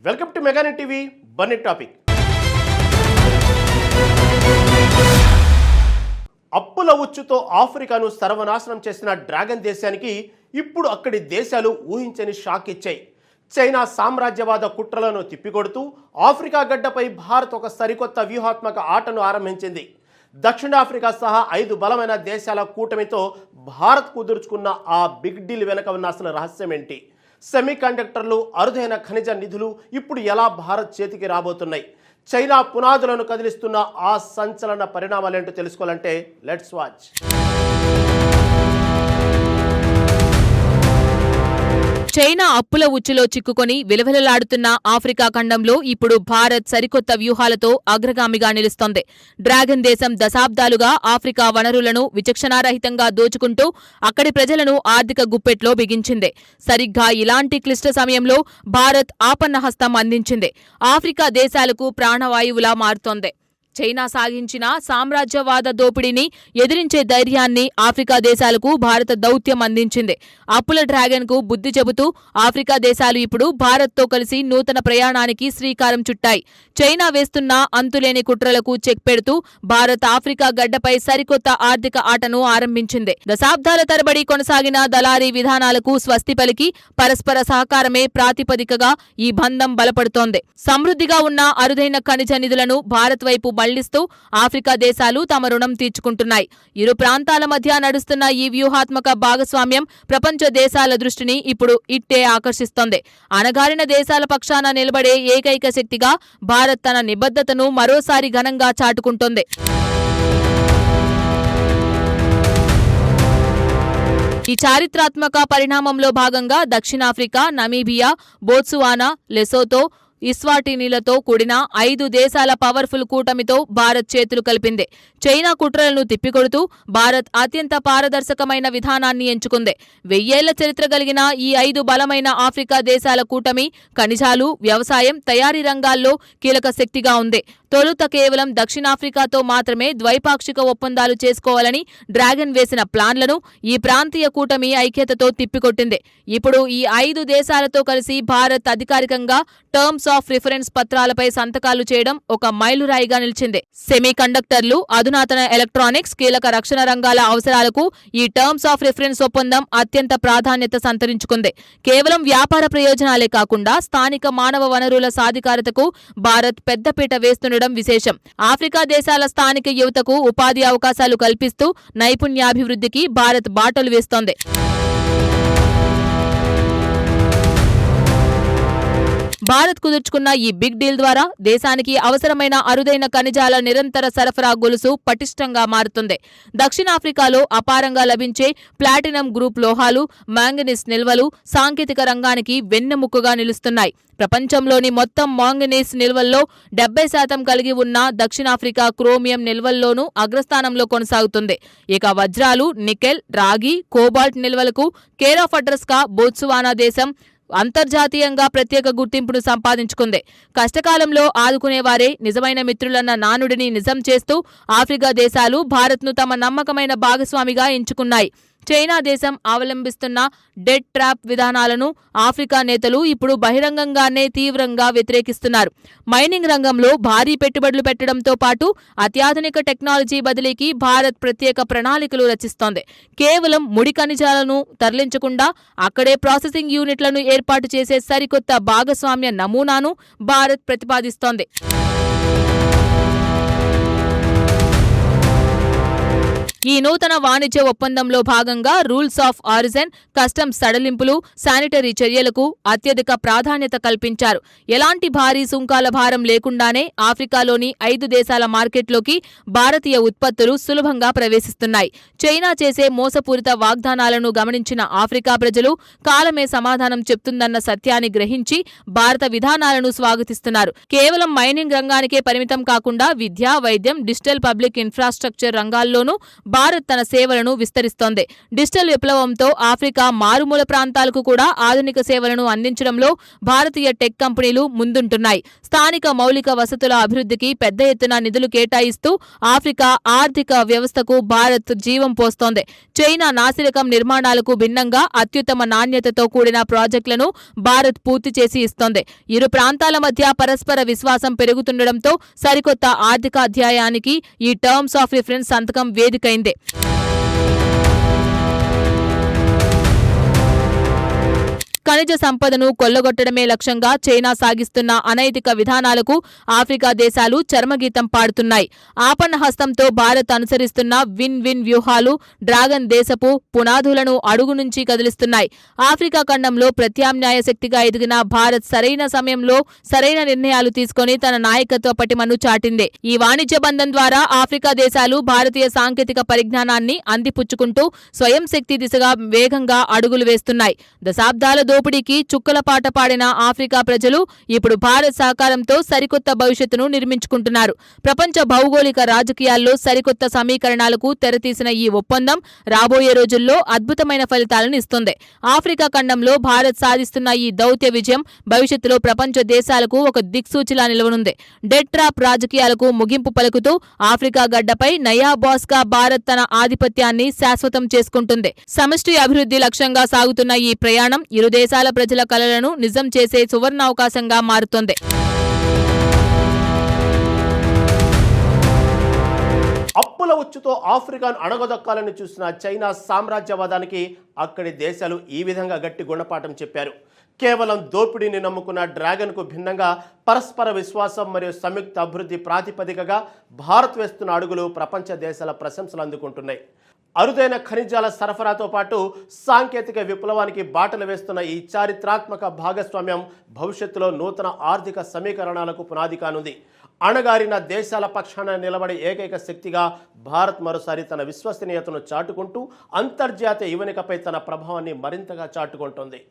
Welcome to Meganet TV Bunny topic. అప్పుల ఉచ్చుతో ఆఫ్రికాను సర్వనాశనం చేసిన డ్రాగన్ దేశానికి ఇప్పుడు అక్కడి దేశాలు ఊహించని షాక్ ఇచ్చాయి. చైనా సామ్రాజ్యవాద కుట్రలను తిప్పికొడుతూ ఆఫ్రికా గడ్డపై భారత్ ఒక సరికొత్త వ్యూహాత్మక ఆటను ఆరంభించింది. దక్షిణాఫ్రికా సహా 5 బలమైన దేశాల కూటమితో భారత్ కుదుర్చుకున్న ఆ బిగ్ డీల్ వెనక ఉన్న అసలు రహస్యం ఏంటి? సెమీ కండక్టర్లు, అరుదైన ఖనిజ నిధులు ఇప్పుడు ఎలా భారత్ చేతికి రాబోతున్నాయి? చైనా పునాదులను కదిలిస్తున్న ఆ సంచలన పరిణామాలేంటో తెలుసుకోవాలంటే లెట్స్ వాచ్. చైనా అప్పుల ఉచ్చులో చిక్కుకొని విలవిలలాడుతున్న ఆఫ్రికా ఖండంలో ఇప్పుడు భారత్ సరికొత్త వ్యూహాలతో అగ్రగామిగా నిలుస్తోంది. డ్రాగన్ దేశం దశాబ్దాలుగా ఆఫ్రికా వనరులను విచక్షణారహితంగా దోచుకుంటూ అక్కడి ప్రజలను ఆర్థిక గుప్పెట్లో బిగించింది. సరిగ్గా ఇలాంటి క్లిష్ట సమయంలో భారత్ ఆపన్నహస్తం అందించింది. ఆఫ్రికా దేశాలకు ప్రాణవాయువులా మారుతోంది. చైనా సాగించిన సామ్రాజ్యవాద దోపిడీని ఎదిరించే ధైర్యాన్ని ఆఫ్రికా దేశాలకు భారత దౌత్యం అందించింది. అప్పుల డ్రాగన్ కు బుద్ధి చెబుతూ ఆఫ్రికా దేశాలు ఇప్పుడు భారత్తో కలిసి నూతన ప్రయాణానికి శ్రీకారం చుట్టాయి. చైనా వేస్తున్న అంతులేని కుట్రలకు చెక్ పెడుతూ భారత్ ఆఫ్రికా గడ్డపై సరికొత్త ఆర్థిక ఆటను ఆరంభించింది. దశాబ్దాల తరబడి కొనసాగిన దళారీ విధానాలకు స్వస్తి పలికి పరస్పర సహకారమే ప్రాతిపదికగా ఈ బంధం బలపడుతోంది. సమృద్ధిగా ఉన్న అరుదైన ఖనిజ నిధులను భారత్ వైపు మళ్లిస్తూ ఆఫ్రికా దేశాలు తమ రుణం తీర్చుకుంటున్నాయి. ఇరు ప్రాంతాల మధ్య నడుస్తున్న ఈ వ్యూహాత్మక భాగస్వామ్యం ప్రపంచ దేశాల దృష్టిని ఇప్పుడు ఇట్టే ఆకర్షిస్తోంది. అణగారిన దేశాల పక్షాన నిలబడే ఏకైక శక్తిగా భారత్ తన నిబద్ధతను మరోసారి ఘనంగా చాటుకుంటోంది. ఈ చారిత్రాత్మక పరిణామంలో భాగంగా దక్షిణాఫ్రికా, నమీబియా, బోత్సువానా, లెసోతో, ఇస్వాటినీలతో కూడిన 5 దేశాల పవర్ఫుల్ కూటమితో భారత్ చేతులు కలిపింది. చైనా కుట్రలను తిప్పికొడుతూ భారత్ అత్యంత పారదర్శకమైన విధానాన్ని ఎంచుకుంది. 1000 ఏళ్ల చరిత్ర కలిగిన ఈ 5 బలమైన ఆఫ్రికా దేశాల కూటమి ఖనిజాలు, వ్యవసాయం, తయారీ రంగాల్లో కీలక శక్తిగా ఉంది. తొలుత కేవలం దక్షిణాఫ్రికాతో మాత్రమే ద్వైపాక్షిక ఒప్పందాలు చేసుకోవాలని డ్రాగన్ వేసిన ప్లాన్లను ఈ ప్రాంతీయ కూటమి ఐక్యతతో తిప్పికొట్టింది. ఇప్పుడు ఈ 5 దేశాలతో కలిసి భారత్ అధికారికంగా టర్మ్స్ ఆఫ్ రిఫరెన్స్ పత్రాలపై సంతకాలు చేయడం ఒక మైలురాయిగా నిలిచింది. సెమీ కండక్టర్లు, అధునాతన ఎలక్ట్రానిక్స్, కీలక రక్షణ రంగాల అవసరాలకు ఈ టర్మ్స్ ఆఫ్ రిఫరెన్స్ ఒప్పందం అత్యంత ప్రాధాన్యత సంతరించుకుంది. కేవలం వ్యాపార ప్రయోజనాలే కాకుండా స్థానిక మానవ వనరుల సాధికారతకు భారత్ పెద్దపీట వేస్తుండడం విశేషం. ఆఫ్రికా దేశాల స్థానిక యువతకు ఉపాధి అవకాశాలు కల్పిస్తూ నైపుణ్యాభివృద్ధికి భారత్ బాటలు వేస్తోంది. భారత్ కుదుర్చుకున్న ఈ బిగ్ డీల్ ద్వారా దేశానికి అవసరమైన అరుదైన ఖనిజాల నిరంతర సరఫరా గొలుసు పటిష్టంగా మారుతుంది. దక్షిణాఫ్రికాలో అపారంగా లభించే ప్లాటినం గ్రూప్ లోహాలు, మాంగనీస్ నిల్వలు సాంకేతిక రంగానికి వెన్నెముకగా నిలుస్తున్నాయి. ప్రపంచంలోని మొత్తం మాంగనీస్ నిల్వల్లో 70% కలిగి ఉన్న దక్షిణాఫ్రికా క్రోమియం నిల్వల్లోనూ అగ్రస్థానంలో కొనసాగుతుంది. ఇక వజ్రాలు, నికెల్, రాగి, కోబాల్ట్ నిల్వలకు కేర్ ఆఫ్ అడ్రస్ గా బోత్సువానా దేశం అంతర్జాతీయంగా ప్రత్యేక గుర్తింపును సంపాదించుకుంది. కష్టకాలంలో ఆదుకునేవారే నిజమైన మిత్రులన్న నానుడిని నిజం చేస్తూ ఆఫ్రికా దేశాలు భారత్ను తమ నమ్మకమైన భాగస్వామిగా ఎంచుకున్నాయి. చైనా దేశం అవలంబిస్తున్న డెట్ ట్రాప్ విధానాలను ఆఫ్రికా నేతలు ఇప్పుడు బహిరంగంగానే తీవ్రంగా వ్యతిరేకిస్తున్నారు. మైనింగ్ రంగంలో భారీ పెట్టుబడులు పెట్టడంతో పాటు అత్యాధునిక టెక్నాలజీ బదిలీకి భారత్ ప్రత్యేక ప్రణాళికలు రచిస్తోంది. కేవలం ముడి ఖనిజాలను తరలించకుండా అక్కడే ప్రాసెసింగ్ యూనిట్లను ఏర్పాటు చేసే సరికొత్త భాగస్వామ్య నమూనాను భారత్ ప్రతిపాదిస్తోంది. ఈ నూతన వాణిజ్య ఒప్పందంలో భాగంగా రూల్స్ ఆఫ్ ఆరిజిన్, కస్టమ్స్ సడలింపులు, శానిటరీ చర్యలకు అత్యధిక ప్రాధాన్యత కల్పించారు. ఎలాంటి భారీ సుంకాల భారం లేకుండానే ఆఫ్రికాలోని 5 దేశాల మార్కెట్లోకి భారతీయ ఉత్పత్తులు సులభంగా ప్రవేశిస్తున్నాయి. చైనా చేసే మోసపూరిత వాగ్దానాలను గమనించిన ఆఫ్రికా ప్రజలు కాలమే సమాధానం చెప్తుందన్న సత్యాన్ని గ్రహించి భారత విధానాలను స్వాగతిస్తున్నారు. కేవలం మైనింగ్ రంగానికే పరిమితం కాకుండా విద్య, వైద్యం, డిజిటల్ పబ్లిక్ ఇన్ఫ్రాస్ట్రక్చర్ రంగాల్లోనూ భారత్ తన సేవలను విస్తరిస్తోంది. డిజిటల్ విప్లవంతో ఆఫ్రికా మారుమూల ప్రాంతాలకు కూడా ఆధునిక సేవలను అందించడంలో భారతీయ టెక్ కంపెనీలు ముందుంటున్నాయి. స్థానిక మౌలిక వసతుల అభివృద్ధికి పెద్ద ఎత్తున నిధులు కేటాయిస్తూ ఆఫ్రికా ఆర్థిక వ్యవస్థకు భారత్ జీవం పోస్తోంది. చైనా నాసిరకం నిర్మాణాలకు భిన్నంగా అత్యుత్తమ నాణ్యతతో కూడిన ప్రాజెక్టులను భారత్ పూర్తి చేసి ఇస్తోంది. ఇరు ప్రాంతాల మధ్య పరస్పర విశ్వాసం పెరుగుతుండటంతో సరికొత్త ఆర్థిక అధ్యాయానికి ఈ టర్మ్స్ ఆఫ్ రిఫరెన్స్ సంతకం వేదికైంది. ఖనిజ సంపదను కొల్లగొట్టడమే లక్ష్యంగా చైనా సాగిస్తున్న అనైతిక విధానాలకు ఆఫ్రికా దేశాలు చర్మగీతం పాడుతున్నాయి. ఆపన్న హస్తంతో భారత్ అనుసరిస్తున్న విన్ విన్ వ్యూహాలు డ్రాగన్ దేశపు పునాదులను అడుగు నుంచి కదిలిస్తున్నాయి. ఆఫ్రికా ఖండంలో ప్రత్యామ్నాయ శక్తిగా ఎదిగిన భారత్ సరైన సమయంలో సరైన నిర్ణయాలు తీసుకొని తన నాయకత్వ పటిమను చాటింది. ఈ వాణిజ్య బంధం ద్వారా ఆఫ్రికా దేశాలు భారతీయ సాంకేతిక పరిజ్ఞానాన్ని అందిపుచ్చుకుంటూ స్వయం శక్తి దిశగా వేగంగా అడుగులు వేస్తున్నాయి. దశాబ్దాల దోపిడీకి చుక్కల పాట పాడిన ఆఫ్రికా ప్రజలు ఇప్పుడు భారత్ సహకారంతో సరికొత్త భవిష్యత్తును నిర్మించుకుంటున్నారు. ప్రపంచ భౌగోళిక రాజకీయాల్లో సరికొత్త సమీకరణాలకు తెరతీసిన ఈ ఒప్పందం రాబోయే రోజుల్లో అద్భుతమైన ఫలితాలను ఇస్తుంది. ఆఫ్రికా ఖండంలో భారత్ సాధిస్తున్న ఈ దౌత్య విజయం భవిష్యత్తులో ప్రపంచ దేశాలకు ఒక దిక్సూచిలా నిలవనుంది. డెడ్ ట్రాప్ రాజకీయాలకు ముగింపు పలుకుతూ ఆఫ్రికా గడ్డపై నయా బాస్గా భారత్ తన ఆధిపత్యాన్ని శాశ్వతం చేసుకుంటుంది. సమష్టి అభివృద్ధి లక్ష్యంగా సాగుతున్న ఈ ప్రయాణం ఇరు దేశాల ప్రజల కలలను నిజం చేసే సువర్ణావకాశంగా మారుతోంది. అప్పుల ఉచ్చుతో ఆఫ్రికాను అణగదొక్కాలని చూసిన చైనా సామ్రాజ్యవాదానికి అక్కడి దేశాలు ఈ విధంగా గట్టి గుణపాఠం చెప్పారు. కేవలం దోపిడీని నమ్ముకున్న డ్రాగన్కు భిన్నంగా పరస్పర విశ్వాసం మరియు సంయుక్త అభివృద్ధి ప్రాతిపదికగా భారత్ వేస్తున్న అడుగులు ప్రపంచ దేశాల ప్రశంసలు అందుకుంటున్నాయి. అరుదైన ఖనిజాల సరఫరాతో పాటు సాంకేతిక విప్లవానికి బాటలు వేస్తున్న ఈ చారిత్రాత్మక భాగస్వామ్యం భవిష్యత్తులో నూతన ఆర్థిక సమీకరణాలకు పునాది కానుంది. అణగారిన దేశాల పక్షాన నిలబడే ఏకైక శక్తిగా భారత్ మరోసారి తన విశ్వసనీయతను చాటుకుంటూ అంతర్జాతీయ యువనికపై తన ప్రభావాన్ని మరింతగా చాటుకుంటోంది.